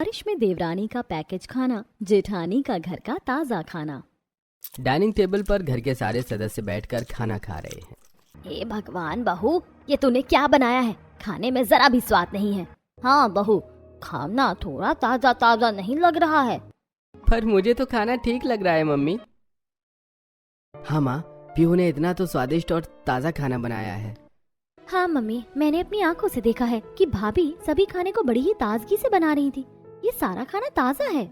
बारिश में देवरानी का पैकेज खाना, जेठानी का घर का ताजा खाना। डाइनिंग टेबल पर घर के सारे सदस्य बैठकर खाना खा रहे हैं। हे भगवान बहू, ये तूने क्या बनाया है? खाने में जरा भी स्वाद नहीं है। हाँ बहू, खाना थोड़ा ताजा ताजा नहीं लग रहा है। पर मुझे तो खाना ठीक लग रहा है मम्मी। हाँ माँ, पीहू ने इतना तो स्वादिष्ट और ताजा खाना बनाया है। हाँ मम्मी, मैंने अपनी आंखों से देखा है कि भाभी सभी खाने को बड़ी ही ताजगी से बना रही थी। ये सारा खाना ताजा है।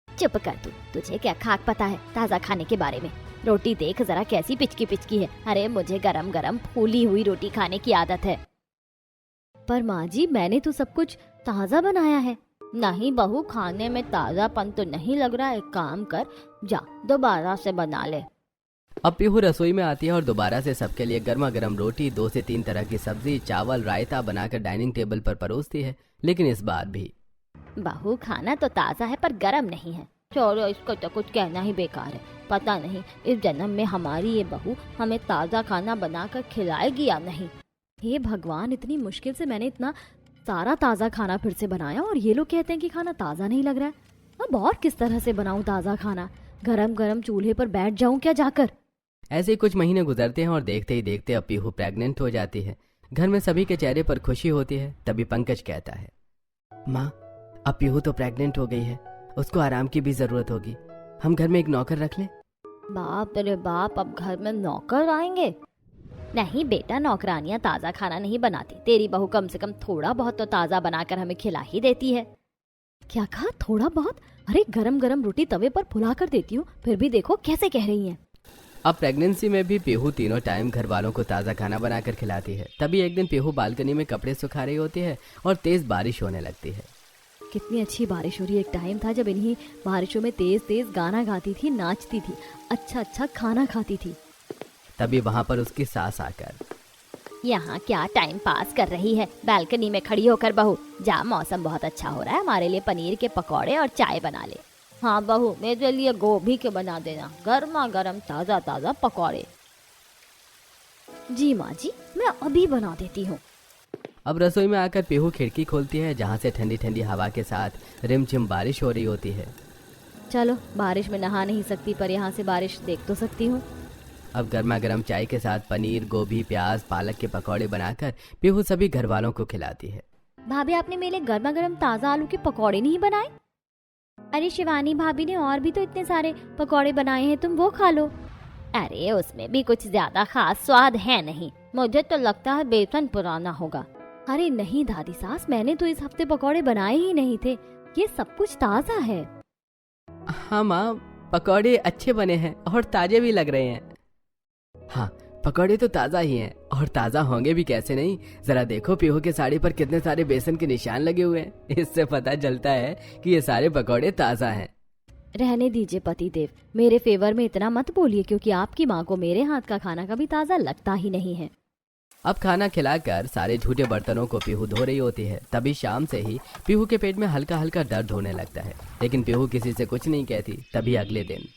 चुप कर तू, तुझे क्या खाक पता है ताजा खाने के बारे में। रोटी देख जरा कैसी पिचकी पिचकी है। अरे मुझे गरम गरम फूली हुई रोटी खाने की आदत है। पर माँ जी, मैंने तो सब कुछ ताजा बनाया है। नहीं बहू, खाने में ताजापन तो नहीं लग रहा। एक काम कर, जा दोबारा से बना ले। अब पीहू रसोई में आती है और दोबारा से सबके लिए गर्मा गर्म रोटी, 2 से 3 तरह की सब्जी, चावल, रायता बनाकर डाइनिंग टेबल पर परोसती है। लेकिन इस बार भी बहू, खाना तो ताजा है पर गरम नहीं है। छोड़ो, इसको तो कुछ कहना ही बेकार है। पता नहीं इस जन्म में हमारी ये बहू हमें ताजा खाना बनाकर खिलाएगी या नहीं। हे भगवान, इतनी मुश्किल से मैंने इतना सारा ताजा खाना फिर से बनाया और ये लोग कहते हैं कि खाना ताजा नहीं लग रहा है। अब और किस तरह से बनाऊं ताजा खाना? गरम गरम चूल्हे पर बैठ जाऊं क्या जाकर? ऐसे ही कुछ महीने गुजरते हैं और देखते ही देखते अब पीहू प्रेग्नेंट हो जाती है। घर में सभी के चेहरे पर खुशी होती है। तभी पंकज कहता है, माँ, अब पीहू तो प्रेग्नेंट हो गई है, उसको आराम की भी जरूरत होगी। हम घर में एक नौकर रख लें। बाप रे बाप, अब घर में नौकर आएंगे? नहीं बेटा, नौकरानियां ताजा खाना नहीं बनाती। तेरी बहू कम से कम थोड़ा बहुत तो ताजा बनाकर हमें खिला ही देती है। क्या कहा, थोड़ा बहुत? अरे गरम गरम रोटी तवे पर फुला कर देती हूँ, फिर भी देखो कैसे कह रही हैं। अब प्रेगनेंसी में भी पीहू तीनों टाइम घर वालों को ताज़ा खाना बनाकर खिलाती है। तभी एक दिन पीहू बालकनी में कपड़े सुखा रही होती है और तेज बारिश होने लगती है। कितनी अच्छी बारिश हो रही है। एक टाइम था जब इन्हीं बारिशों में तेज तेज गाना गाती थी, नाचती थी, अच्छा अच्छा खाना खाती थी। तभी वहाँ पर उसकी सास आकर, यहाँ क्या टाइम पास कर रही है बालकनी में खड़ी होकर बहू? जा, मौसम बहुत अच्छा हो रहा है, हमारे लिए पनीर के पकौड़े और चाय बना ले। हाँ बहू, मेरे लिए गोभी के बना देना, गर्मा गर्म ताजा ताजा पकौड़े। जी माँ जी, मैं अभी बना देती हूँ। अब रसोई में आकर पीहू खिड़की खोलती है, जहाँ से ठंडी ठंडी हवा के साथ रिमझिम बारिश हो रही होती है। चलो, बारिश में नहा नहीं सकती पर यहाँ से बारिश देख तो सकती हूँ। अब गर्मा गर्म चाय के साथ पनीर, गोभी, प्याज, पालक के पकौड़े बनाकर पीहू सभी घर वालों को खिलाती है। भाभी, आपने मेरे लिए गर्मा गर्म ताजा आलू के पकौड़े नहीं बनाए? अरे शिवानी भाभी ने और भी तो इतने सारे पकौड़े बनाए हैं, तुम वो खा लो। अरे उसमें भी कुछ ज्यादा खास स्वाद है नहीं, मुझे तो लगता है बेसन पुराना होगा। अरे नहीं दादी सास, मैंने तो इस हफ्ते पकौड़े बनाए ही नहीं थे, ये सब कुछ ताजा है। हाँ माँ, पकौड़े अच्छे बने हैं और ताजे भी लग रहे हैं। हाँ, पकौड़े तो ताजा ही हैं और ताजा होंगे भी कैसे नहीं। जरा देखो पीहू के साड़ी पर कितने सारे बेसन के निशान लगे हुए हैं। इससे पता चलता है कि ये सारे पकौड़े ताजा हैं। रहने दीजिए पति देव, मेरे फेवर में इतना मत बोलिए, क्योंकि आपकी माँ को मेरे हाथ का खाना कभी ताजा लगता ही नहीं है। अब खाना खिलाकर सारे झूठे बर्तनों को पीहू धो रही होती है। तभी शाम से ही पीहू के पेट में हल्का हल्का दर्द होने लगता है, लेकिन पीहू किसी से कुछ नहीं कहती। तभी अगले दिन,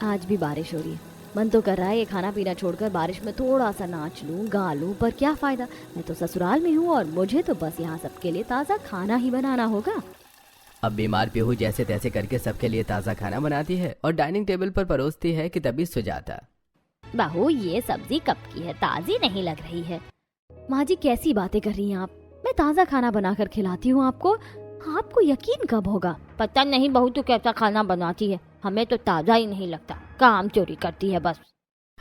आज भी बारिश हो रही है, मन तो कर रहा है ये खाना पीना छोड़कर बारिश में थोड़ा सा नाच लूं, गा लूं, पर क्या फायदा, मैं तो ससुराल में हूँ और मुझे तो बस यहाँ सबके लिए ताज़ा खाना ही बनाना होगा। अब बीमार पीहू जैसे तैसे करके सबके लिए ताज़ा खाना बनाती है और डाइनिंग टेबल पर परोसती है कि तभी सुजाता, बहू ये सब्जी कब की है, ताज़ी नहीं लग रही है। माँ जी कैसी बातें कर रही हैं आप? मैं ताज़ा खाना बनाकर खिलाती हूँ आपको, आपको यकीन कब होगा? पता नहीं बहू तू कैसा खाना बनाती है, हमें तो ताज़ा ही नहीं लगता, काम चोरी करती है बस।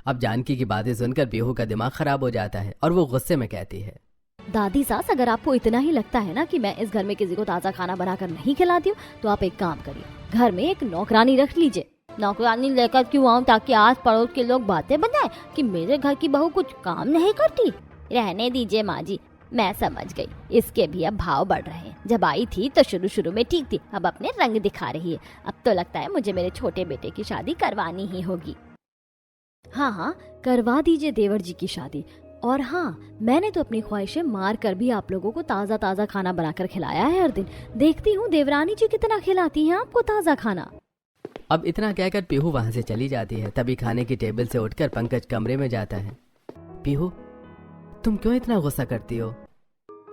अब जानकी की बातें सुनकर पीहू का दिमाग खराब हो जाता है और वो गुस्से में कहती है, दादी सास, अगर आपको इतना ही लगता है ना कि मैं इस घर में किसी को ताज़ा खाना बनाकर नहीं खिलाती हूँ, तो आप एक काम करिए, घर में एक नौकरानी रख लीजिए। नौकरानी लेकर क्यों आऊँ? ताकि आस पड़ोस के लोग बातें बनाए कि मेरे घर की बहू कुछ काम नहीं करती। रहने दीजिए माँ जी, मैं समझ गई, इसके भी अब भाव बढ़ रहे हैं। जब आई थी तो शुरू शुरू में ठीक थी, अब अपने रंग दिखा रही है। अब तो लगता है मुझे मेरे छोटे बेटे की शादी करवानी ही होगी। हाँ हाँ, करवा दीजिए देवर जी की शादी। और हाँ, मैंने तो अपनी ख्वाहिशें मार कर भी आप लोगों को ताज़ा ताज़ा खाना बनाकर खिलाया है हर दिन। देखती हूँ देवरानी जी कितना खिलाती हैं आपको ताज़ा खाना। अब इतना कहकर पीहू वहाँ से चली जाती है। तभी खाने की टेबल से उठकर पंकज कमरे में जाता है। पीहू, तुम क्यों इतना गुस्सा करती हो?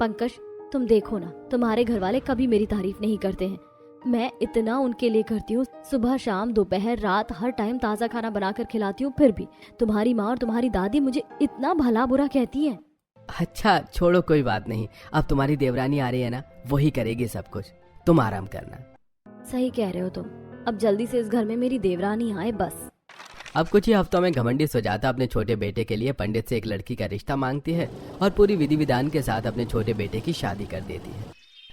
पंकज, तुम देखो ना, तुम्हारे घर वाले कभी मेरी तारीफ नहीं करते हैं। मैं इतना उनके लिए करती हूँ, सुबह शाम दोपहर रात हर टाइम ताज़ा खाना बनाकर खिलाती हूँ, फिर भी तुम्हारी माँ और तुम्हारी दादी मुझे इतना भला बुरा कहती हैं। अच्छा छोड़ो, कोई बात नहीं। अब तुम्हारी देवरानी आ रही है ना, वही करेगी सब कुछ, तुम आराम करना। सही कह रहे हो तुम, अब जल्दी से इस घर में मेरी देवरानी आए बस। अब कुछ ही हफ्तों में घमंडी सुजाता अपने छोटे बेटे के लिए पंडित से एक लड़की का रिश्ता मांगती है और पूरी विधि विधान के साथ अपने छोटे बेटे की शादी कर देती है।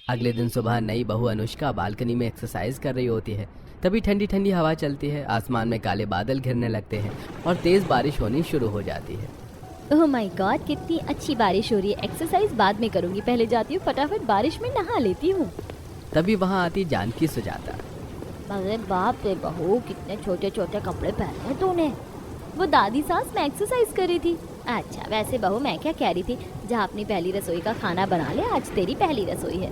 अगले दिन सुबह नई बहू अनुष्का बालकनी में एक्सरसाइज कर रही होती है। तभी ठंडी ठंडी हवा चलती है, आसमान में काले बादल घिरने लगते हैं और तेज बारिश होनी शुरू हो जाती है। ओह माय गॉड, कितनी अच्छी बारिश हो रही है। एक्सरसाइज बाद में करूंगी, पहले जाती हूँ फटाफट बारिश में नहा लेती हूँ। तभी वहाँ आती जानकी सुजाता। अरे बाप रे बहू, कितने छोटे छोटे कपड़े पहने हैं तूने। वो दादी सास, मैं एक्सरसाइज कर रही थी। अच्छा वैसे बहू मैं क्या कह रही थी, जहाँ अपनी पहली रसोई का खाना बना ले, आज तेरी पहली रसोई है।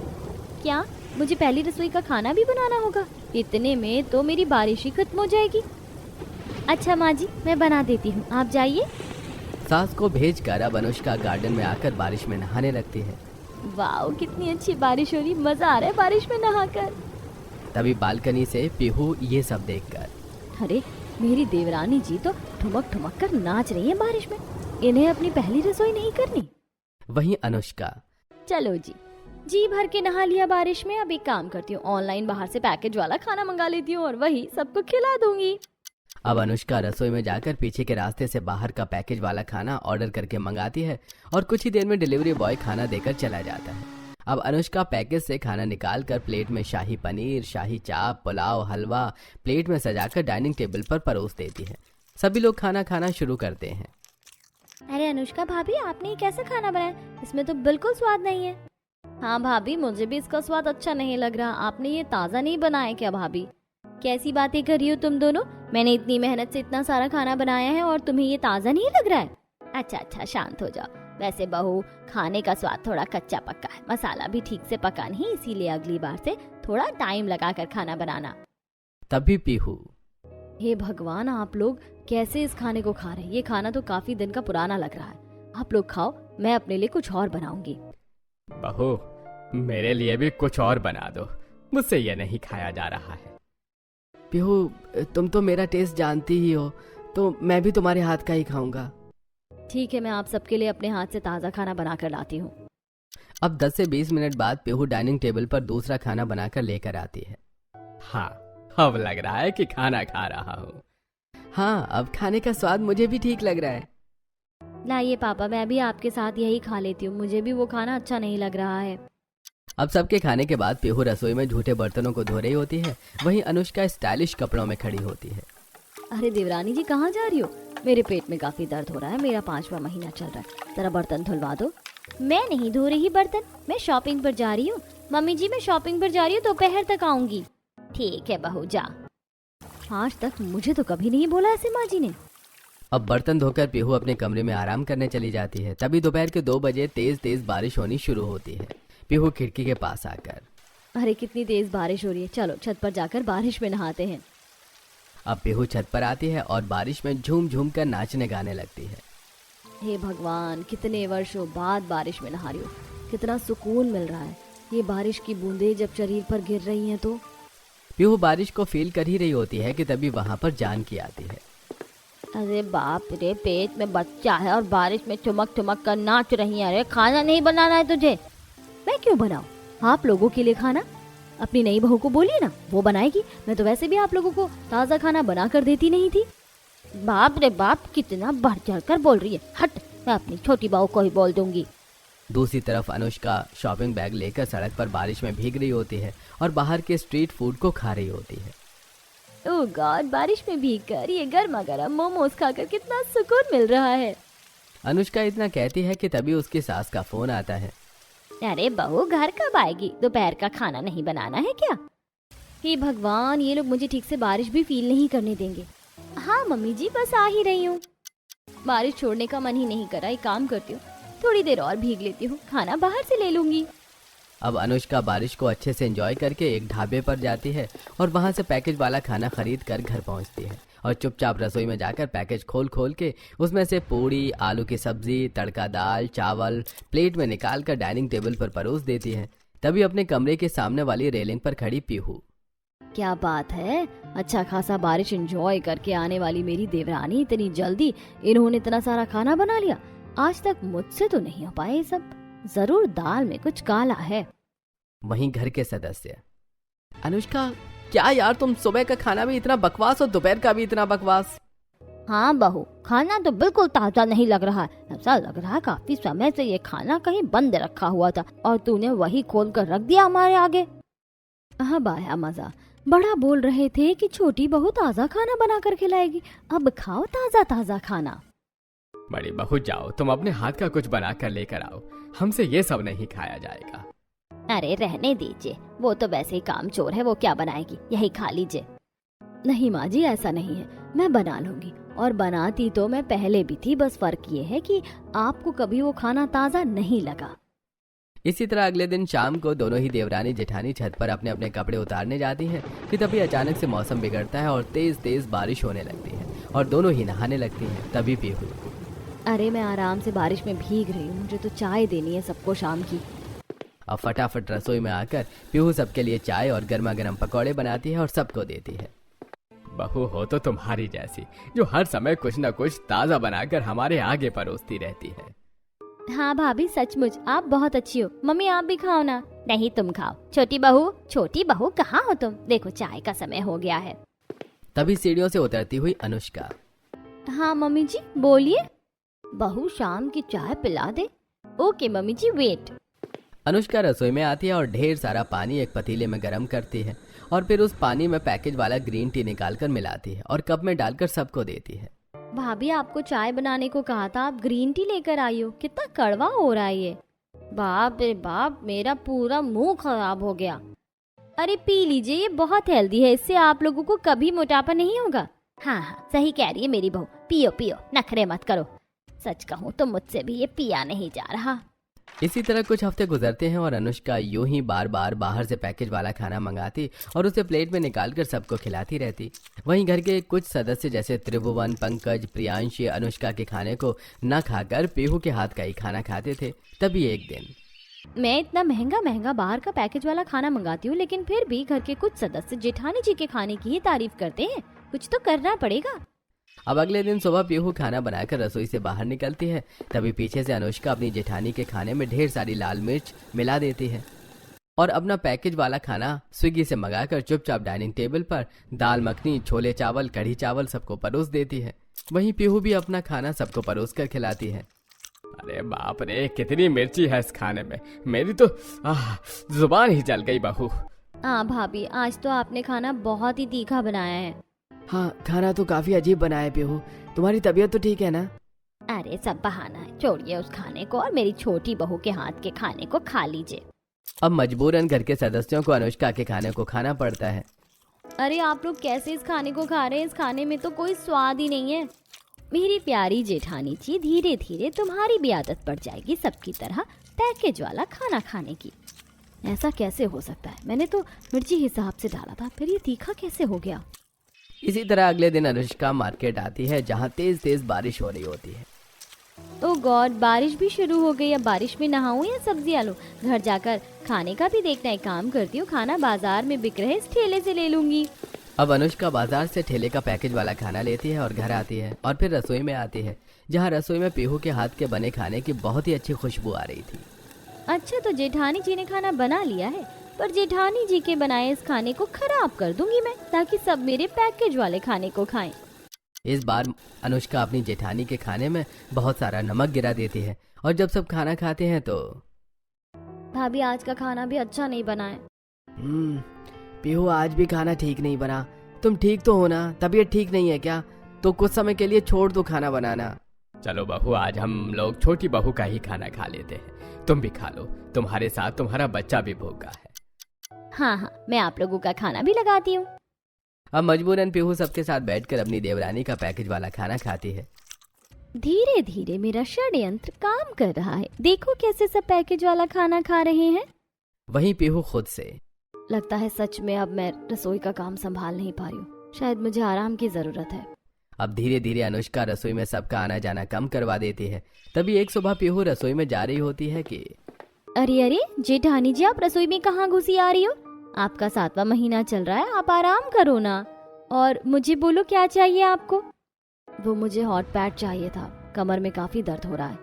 क्या मुझे पहली रसोई का खाना भी बनाना होगा? इतने में तो मेरी बारिश ही खत्म हो जाएगी। अच्छा माँ जी, मैं बना देती हूँ, आप जाइए। सास को भेजकर अब अनुष्का गार्डन में आकर बारिश में नहाने लगती है। वाह कितनी अच्छी बारिश हो रही, मजा आ रहा है बारिश में नहाकर। तभी बालकनी से पीहू ये सब देखकर, अरे मेरी देवरानी जी तो ठुमक ठुमक कर नाच रही है बारिश में, इन्हें अपनी पहली रसोई नहीं करनी। वहीं अनुष्का, चलो जी भर के नहा लिया बारिश में। अब एक काम करती हूँ, ऑनलाइन बाहर से पैकेज वाला खाना मंगा लेती हूँ और वही सबको खिला दूंगी। अब अनुष्का रसोई में जाकर पीछे के रास्ते से बाहर का पैकेज वाला खाना ऑर्डर करके मंगाती है और कुछ ही देर में डिलीवरी बॉय खाना देकर चला जाता है। अब अनुष्का पैकेज से खाना निकालकर प्लेट में शाही पनीर, शाही चाप, पुलाव, हलवा प्लेट में सजाकर डाइनिंग टेबल पर परोस देती है। सभी लोग खाना खाना शुरू करते हैं। अरे अनुष्का भाभी, आपने ये कैसा खाना बनाया? इसमें तो बिल्कुल स्वाद नहीं है। हाँ भाभी, मुझे भी इसका स्वाद अच्छा नहीं लग रहा। आपने ये ताज़ा नहीं बनाया क्या भाभी? कैसी बातें कर रही हो तुम दोनों? मैंने इतनी मेहनत से इतना सारा खाना बनाया है और तुम्हें ये ताज़ा नहीं लग रहा है? अच्छा शांत हो जाओ। वैसे बहू, खाने का स्वाद थोड़ा कच्चा पक्का है, मसाला भी ठीक से पका नहीं, इसीलिए अगली बार से थोड़ा टाइम लगाकर खाना बनाना। तभी पीहू, हे भगवान, आप लोग कैसे इस खाने को खा रहे हैं? ये खाना तो काफी दिन का पुराना लग रहा है। आप लोग खाओ, मैं अपने लिए कुछ और बनाऊंगी। बहू मेरे लिए भी कुछ और बना दो, मुझसे ये नहीं खाया जा रहा है। पीहू तुम तो मेरा टेस्ट जानती ही हो, तो मैं भी तुम्हारे हाथ का ही खाऊंगा। ठीक है, मैं आप सबके लिए अपने हाथ से ताज़ा खाना बनाकर लाती हूँ। अब 10 से 20 मिनट बाद पीहू डाइनिंग टेबल पर दूसरा खाना बनाकर लेकर आती है। हाँ, अब लग रहा है कि खाना खा रहा हूँ। हाँ, अब खाने का स्वाद मुझे भी ठीक लग रहा है। लाइए पापा, मैं भी आपके साथ यही खा लेती हूँ, मुझे भी वो खाना अच्छा नहीं लग रहा है। अब सबके खाने के बाद पीहू रसोई में झूठे बर्तनों को धो रही होती है। वहीं अनुष्का स्टाइलिश कपड़ों में खड़ी होती है। अरे देवरानी जी, कहाँ जा रही हो? मेरे पेट में काफी दर्द हो रहा है, मेरा 5वां महीना चल रहा है, जरा बर्तन धुलवा दो। मैं नहीं धो रही बर्तन, मैं शॉपिंग पर जा रही हूँ। मम्मी जी, मैं शॉपिंग पर जा रही हूँ, दोपहर तक आऊंगी। ठीक है बहू, जा। आज तक मुझे तो कभी नहीं बोला ऐसे माँ जी ने। अब बर्तन धोकर पीहू अपने कमरे में आराम करने चली जाती है। तभी दोपहर के 2 बजे तेज तेज बारिश होनी शुरू होती है। पीहू खिड़की के पास आकर, अरे कितनी तेज बारिश हो रही है, चलो छत पर जाकर बारिश में नहाते हैं। अब पीहू छत पर आती है और बारिश में झूम झूम कर नाचने गाने लगती है। हे भगवान, कितने वर्षों बाद बारिश में नहा रही हूँ, कितना सुकून मिल रहा है। ये बारिश की बूंदें जब शरीर पर गिर रही हैं तो। पीहू बारिश को फील कर ही रही होती है कि तभी वहाँ पर जानकी आती है। अरे बाप रे, पेट में बच्चा है और बारिश में ठुमक ठुमक कर नाच रही है। अरे खाना नहीं बनाना है तुझे? मैं क्यों बनाऊं आप लोगों के लिए खाना? अपनी नई बहू को बोलिए ना, वो बनाएगी। मैं तो वैसे भी आप लोगों को ताज़ा खाना बना कर देती नहीं थी। बाप रे बाप, कितना बढ़ चढ़ कर बोल रही है। हट, मैं अपनी छोटी बहू को ही बोल दूंगी। दूसरी तरफ अनुष्का शॉपिंग बैग लेकर सड़क पर बारिश में भीग रही होती है और बाहर के स्ट्रीट फूड को खा रही होती है। ओह गॉड, बारिश में भीग कर ये गर्मा गर्म मोमोज खाकर कितना सुकून मिल रहा है। अनुष्का इतना कहती है कि तभी उसकी सास का फोन आता है। अरे बहू, घर कब आएगी? दोपहर का खाना नहीं बनाना है क्या? हे भगवान, ये लोग मुझे ठीक से बारिश भी फील नहीं करने देंगे। हाँ मम्मी जी, बस आ ही रही हूँ। बारिश छोड़ने का मन ही नहीं करा। एक काम करती हूँ, थोड़ी देर और भीग लेती हूँ, खाना बाहर से ले लूंगी। अब अनुष्का बारिश को अच्छे से एंजॉय करके एक ढाबे पर जाती है और वहां से पैकेज वाला खाना खरीद कर घर पहुंचती है और चुपचाप रसोई में जाकर पैकेज खोल खोल के उसमें से पूड़ी, आलू की सब्जी, तड़का दाल, चावल प्लेट में निकाल कर डाइनिंग टेबल पर परोस देती है। तभी अपने कमरे के सामने वाली रेलिंग पर खड़ी पीहू। क्या बात है, अच्छा खासा बारिश एंजॉय करके आने वाली मेरी देवरानी इतनी जल्दी इन्होंने इतना सारा खाना बना लिया। आज तक मुझसे तो नहीं हो पाए ये सब, जरूर दाल में कुछ काला है। वहीं घर के सदस्य, अनुष्का क्या यार, तुम सुबह का खाना भी इतना बकवास और दोपहर का भी इतना बकवास। हाँ बहू, खाना तो बिल्कुल ताजा नहीं लग रहा है। ऐसा लग रहा है काफी समय से ये खाना कहीं बंद रखा हुआ था और तूने वही खोल कर रख दिया हमारे आगे। हाँ आया मजा। बड़ा बोल रहे थे कि छोटी बहू ताजा खाना बना कर खिलाएगी, अब खाओ ताजा ताजा खाना। बड़ी बहू जाओ, तुम अपने हाथ का कुछ बना कर लेकर आओ, हमसे ये सब नहीं खाया जाएगा। अरे रहने दीजिए, वो तो वैसे ही काम चोर है, वो क्या बनाएगी, यही खा लीजिए। नहीं माँ जी, ऐसा नहीं है, मैं बना लूंगी, और बनाती तो मैं पहले भी थी, बस फर्क ये है कि आपको कभी वो खाना ताजा नहीं लगा। इसी तरह अगले दिन शाम को दोनों ही देवरानी जेठानी छत पर अपने अपने कपड़े उतारने जाती हैं कि तभी अचानक से मौसम बिगड़ता है और तेज तेज बारिश होने लगती है और दोनों ही नहाने लगती हैं। तभी पीहू, अरे मैं आराम से बारिश में भीग रही हूँ, मुझे तो चाय देनी है सबको शाम की। अब फटाफट रसोई में आकर पीहू सबके लिए चाय और गर्मा गर्म पकौड़े बनाती है और सबको देती है। बहू हो तो तुम्हारी जैसी, जो हर समय कुछ न कुछ ताजा बनाकर हमारे आगे परोसती रहती है। हाँ भाभी, सचमुच आप बहुत अच्छी हो। मम्मी आप भी खाओ ना। नहीं तुम खाओ। छोटी बहू कहाँ हो तुम? देखो चाय का समय हो गया है। तभी सीढ़ियों से उतरती हुई अनुष्का, हाँ मम्मी जी बोलिए। बहू शाम की चाय पिला दे। ओके मम्मी जी, वेट। अनुष्का रसोई में आती है और ढेर सारा पानी एक पतीले में गर्म करती है और फिर उस पानी में पैकेज वाला ग्रीन टी निकालकर मिलाती है और कप में डालकर सबको देती है। भाभी आपको चाय बनाने को कहा था, आप ग्रीन टी लेकर आई हो। कितना कड़वा हो रहा है ये। बाप रे बाप, मेरा पूरा मुंह खराब हो गया। अरे पी लीजिए, ये बहुत हेल्दी है, इससे आप लोगों को कभी मोटापा नहीं होगा। हाँ हाँ सही कह रही है मेरी बहू, पियो पियो, नखरे मत करो। सच कहूँ तो मुझसे भी ये पिया नहीं जा रहा। इसी तरह कुछ हफ्ते गुजरते हैं और अनुष्का यूं ही बार बार बाहर से पैकेज वाला खाना मंगाती और उसे प्लेट में निकालकर सबको खिलाती रहती। वहीं घर के कुछ सदस्य जैसे त्रिभुवन, पंकज, प्रियांश अनुष्का के खाने को न खाकर पीहू के हाथ का ही खाना खाते थे। तभी एक दिन, मैं इतना महंगा महंगा बाहर का पैकेज वाला खाना मंगाती हूँ, लेकिन फिर भी घर के कुछ सदस्य जेठानी जी के खाने की ही तारीफ करते हैं। कुछ तो करना पड़ेगा। अब अगले दिन सुबह पीहू खाना बनाकर रसोई से बाहर निकलती है। तभी पीछे से अनुष्का अपनी जेठानी के खाने में ढेर सारी लाल मिर्च मिला देती है और अपना पैकेज वाला खाना स्विगी से मंगाकर चुपचाप डाइनिंग टेबल पर दाल मखनी, छोले चावल, कढ़ी चावल सबको परोस देती है। वहीं पीहू भी अपना खाना सबको परोस कर खिलाती है। अरे बाप रे, कितनी मिर्ची है इस खाने में, मेरी तो जुबान ही जल गई बहू। हाँ भाभी, आज तो आपने खाना बहुत ही तीखा बनाया है। हाँ, खाना तो काफी अजीब बना है पीहू। तुम्हारी तबीयत तो ठीक है ना? अरे सब बहाना है, छोड़िए उस खाने को और मेरी छोटी बहू के हाथ के खाने को खा लीजिए। अब मजबूरन घर के सदस्यों को अनुष्का के खाने को खाना पड़ता है। अरे आप लोग कैसे इस खाने को खा रहे हैं? इस खाने में तो कोई स्वाद ही नहीं है। मेरी प्यारी जेठानी जी, धीरे धीरे तुम्हारी भी आदत पड़ जाएगी सबकी तरह पैकेज वाला खाना खाने की। ऐसा कैसे हो सकता है? मैंने तो मिर्ची हिसाब से डाला था, फिर ये तीखा कैसे हो गया? इसी तरह अगले दिन अनुष्का मार्केट आती है जहाँ तेज तेज बारिश हो रही होती है। ओह गॉड, बारिश भी शुरू हो गई। अब बारिश में नहाऊं या सब्जियां लूं? घर जाकर खाने का भी देखना है। काम करती हूँ, खाना बाजार में बिक रहे इस ठेले से ले लूंगी। अब अनुष्का बाजार से ठेले का पैकेज वाला खाना लेती है और घर आती है और फिर रसोई में आती है जहाँ रसोई में पीहू के हाथ के बने खाने की बहुत ही अच्छी खुशबू आ रही थी। अच्छा, तो जेठानी जी ने खाना बना लिया है, पर जेठानी जी के बनाए इस खाने को खराब कर दूंगी मैं, ताकि सब मेरे पैकेज वाले खाने को खाएं। इस बार अनुष्का अपनी जेठानी के खाने में बहुत सारा नमक गिरा देती है और जब सब खाना खाते हैं तो, भाभी आज का खाना भी अच्छा नहीं बना है। पीहू आज भी खाना ठीक नहीं बना। तुम ठीक तो हो ना? तबीयत ठीक नहीं है क्या? तो कुछ समय के लिए छोड़ दो खाना बनाना। चलो बहू, आज हम लोग छोटी बहू का ही खाना खा लेते हैं, तुम भी खा लो, तुम्हारे साथ तुम्हारा बच्चा भी भूखा है। हाँ हाँ, मैं आप लोगों का खाना भी लगाती हूँ। अब मजबूरन पीहू सबके साथ बैठकर अपनी देवरानी का पैकेज वाला खाना खाती है। धीरे धीरे मेरा षड्यंत्र काम कर रहा है। देखो कैसे सब पैकेज वाला खाना खा रहे हैं। वहीं पीहू खुद से। लगता है सच में अब मैं रसोई का काम संभाल नहीं पा रही हूँ, शायद मुझे आराम की जरूरत है। अब धीरे धीरे अनुष्का रसोई में सबका आना जाना कम करवा देती है। तभी एक सुबह पीहू रसोई में जा रही होती है कि अरे अरे जेठानी जी, आप रसोई में कहाँ घुसी आ रही हो? आपका 7वां महीना चल रहा है, आप आराम करो ना। और मुझे बोलो क्या चाहिए आपको? वो मुझे हॉट पैड चाहिए था, कमर में काफी दर्द हो रहा है।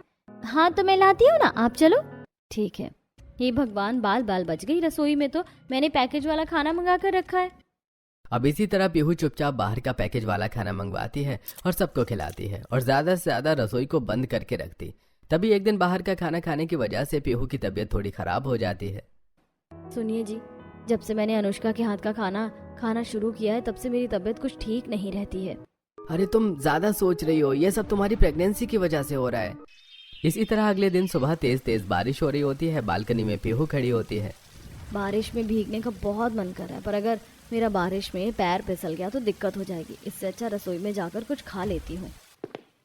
हाँ तो मैं लाती हूँ ना, आप चलो। ठीक है। हे भगवान, बाल बाल बच गई। रसोई में तो मैंने पैकेज वाला खाना मंगा कर रखा है। अब इसी तरह पीहू चुपचाप बाहर का पैकेज वाला खाना मंगवाती है और सबको खिलाती है और ज्यादा से ज्यादा रसोई को बंद करके रखती। तभी एक दिन बाहर का खाना खाने की वजह से पीहू की तबीयत थोड़ी खराब हो जाती है। सुनिए जी, जब से मैंने अनुष्का के हाथ का खाना खाना शुरू किया है, तब से मेरी तबीयत कुछ ठीक नहीं रहती है। अरे तुम ज्यादा सोच रही हो, ये सब तुम्हारी प्रेगनेंसी की वजह से हो रहा है। इसी तरह अगले दिन सुबह तेज तेज बारिश हो रही होती है। बालकनी में पीहू खड़ी होती है। बारिश में भीगने का बहुत मन कर रहा है, पर अगर मेरा बारिश में पैर फिसल गया तो दिक्कत हो जाएगी। इससे अच्छा रसोई में जाकर कुछ खा लेती हूँ।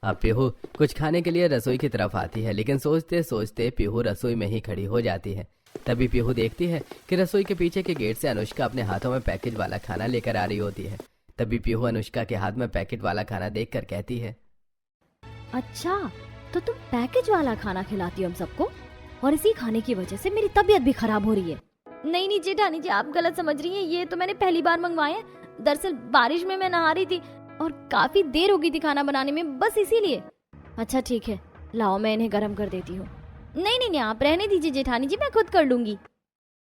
अब पीहू कुछ खाने के लिए रसोई की तरफ आती है, लेकिन सोचते सोचते पीहू रसोई में ही खड़ी हो जाती है। तभी पीहू देखती है कि रसोई के पीछे के गेट से अनुष्का अपने हाथों में पैकेट वाला खाना लेकर आ रही होती है। तभी पीहू अनुष्का के हाथ में पैकेट वाला खाना देखकर कहती है, अच्छा तो तुम पैकेज वाला खाना खिलाती हो हम सबको, और इसी खाने की वजह से मेरी तबीयत भी खराब हो रही है। नहीं नहीं जेठानी जी, आप गलत समझ रही हैं। ये तो मैंने पहली बार मंगवाया है। दरअसल बारिश में मैं नहा रही थी और काफी देर हो गई थी खाना बनाने में, बस इसीलिए। अच्छा ठीक है, लाओ मैं इन्हें गर्म कर देती हूँ। नहीं नहीं नहीं, आप रहने दीजिए जेठानी जी, मैं खुद कर लूंगी।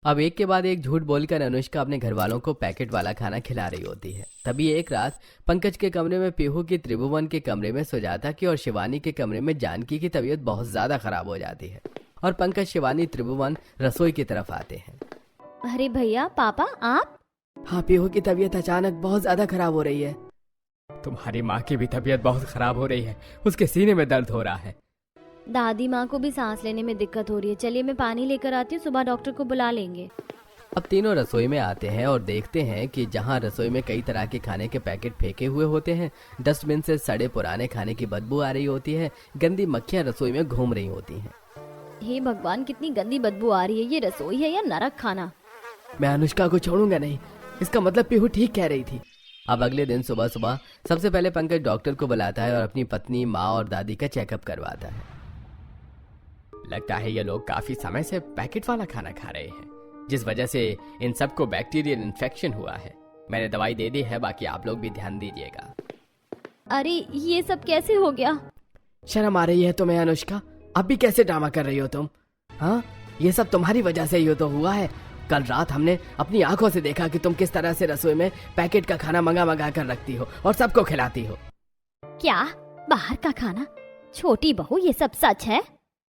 अब एक के बाद एक झूठ बोलकर अनुष्का अपने घर वालों को पैकेट वाला खाना खिला रही होती है। तभी एक रात पंकज के कमरे में पीहू की, त्रिभुवन के कमरे में सुजाता की और शिवानी के कमरे में जानकी की तबीयत बहुत ज्यादा खराब हो जाती है और पंकज, शिवानी, त्रिभुवन रसोई की तरफ आते हैं। अरे भैया, पापा आप? हाँ, पीहू की तबीयत अचानक बहुत ज्यादा खराब हो रही है। तुम्हारी माँ की भी तबीयत बहुत खराब हो रही है, उसके सीने में दर्द हो रहा है। दादी माँ को भी सांस लेने में दिक्कत हो रही है। चलिए मैं पानी लेकर आती हूँ, सुबह डॉक्टर को बुला लेंगे। अब तीनों रसोई में आते हैं और देखते हैं कि जहाँ रसोई में कई तरह के खाने के पैकेट फेंके हुए होते हैं, डस्टबिन से सड़े पुराने खाने की बदबू आ रही होती है, गंदी मक्खियाँ रसोई में घूम रही होती हैं। हे भगवान, कितनी गंदी बदबू आ रही है। ये रसोई है या नरक खाना? मैं अनुष्का को छोड़ूंगा नहीं। इसका मतलब पीहू ठीक कह रही थी। अब अगले दिन सुबह सुबह सबसे पहले पंकज डॉक्टर को बुलाता है और अपनी पत्नी, माँ और दादी का चेकअप करवाता है। लगता है ये लोग काफी समय से पैकेट वाला खाना खा रहे हैं, जिस वजह से इन सबको बैक्टीरियल इन्फेक्शन हुआ है। मैंने दवाई दे दी है, बाकी आप लोग भी ध्यान दीजिएगा। अरे ये सब कैसे हो गया? शर्म आ रही है तुम्हें अनुष्का? अब भी कैसे ड्रामा कर रही हो तुम? हाँ, ये सब तुम्हारी वजह से ही तो हुआ है। कल रात हमने अपनी आंखों से देखा कि तुम किस तरह से रसोई में पैकेट का खाना मंगा कर रखती हो और सबको खिलाती हो। क्या? बाहर का खाना? छोटी बहू, ये सब सच है?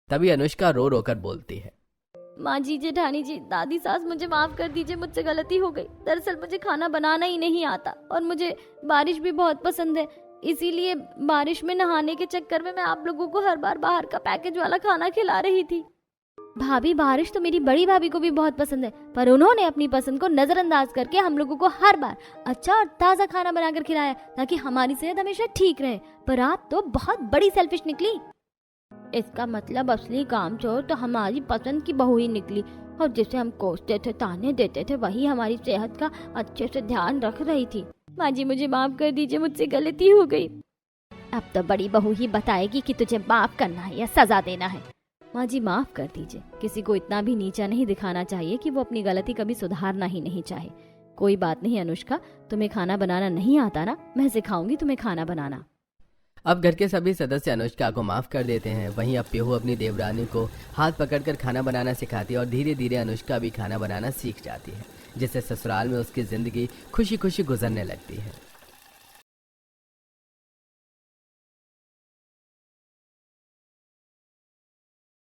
तभी अनुष्का रो रो कर बोलती है, माँ जी, जेठानी जी, दादी सास, मुझे माफ कर दीजिए, मुझसे गलती हो गई। दरअसल मुझे खाना बनाना ही नहीं आता और मुझे बारिश भी बहुत पसंद है, इसीलिए बारिश में नहाने के चक्कर में मैं आप लोगों को हर बार बाहर का पैकेज वाला खाना खिला रही थी। भाभी, बारिश तो मेरी बड़ी भाभी को भी बहुत पसंद है, पर उन्होंने अपनी पसंद को नजरअंदाज करके हम लोगों को हर बार अच्छा और ताज़ा खाना बनाकर खिलाया ताकि हमारी सेहत हमेशा ठीक रहे। पर आप तो बहुत बड़ी सेल्फिश निकली। इसका मतलब असली कामचोर तो हमारी पसंद की बहू ही निकली, और जिसे हम कोसते थे, ताने देते थे, वही हमारी सेहत का अच्छे से ध्यान रख रही थी। माँ जी, मुझे माफ कर दीजिए, मुझसे गलती हो गई। अब तो बड़ी बहू ही बताएगी कि तुझे माफ करना है या सजा देना है। माँ जी, माफ कर दीजिए। किसी को इतना भी नीचा नहीं दिखाना चाहिए कि वो अपनी गलती कभी सुधारना ही नहीं चाहे। कोई बात नहीं अनुष्का, तुम्हें खाना बनाना नहीं आता ना, मैं सिखाऊंगी तुम्हें खाना बनाना। अब घर के सभी सदस्य अनुष्का को माफ कर देते हैं। वहीं अब पीहू अपनी देवरानी को हाथ पकड़कर खाना बनाना सिखाती है और धीरे धीरे अनुष्का भी खाना बनाना सीख जाती है, जिससे ससुराल में उसकी जिंदगी खुशी खुशी गुजरने लगती है।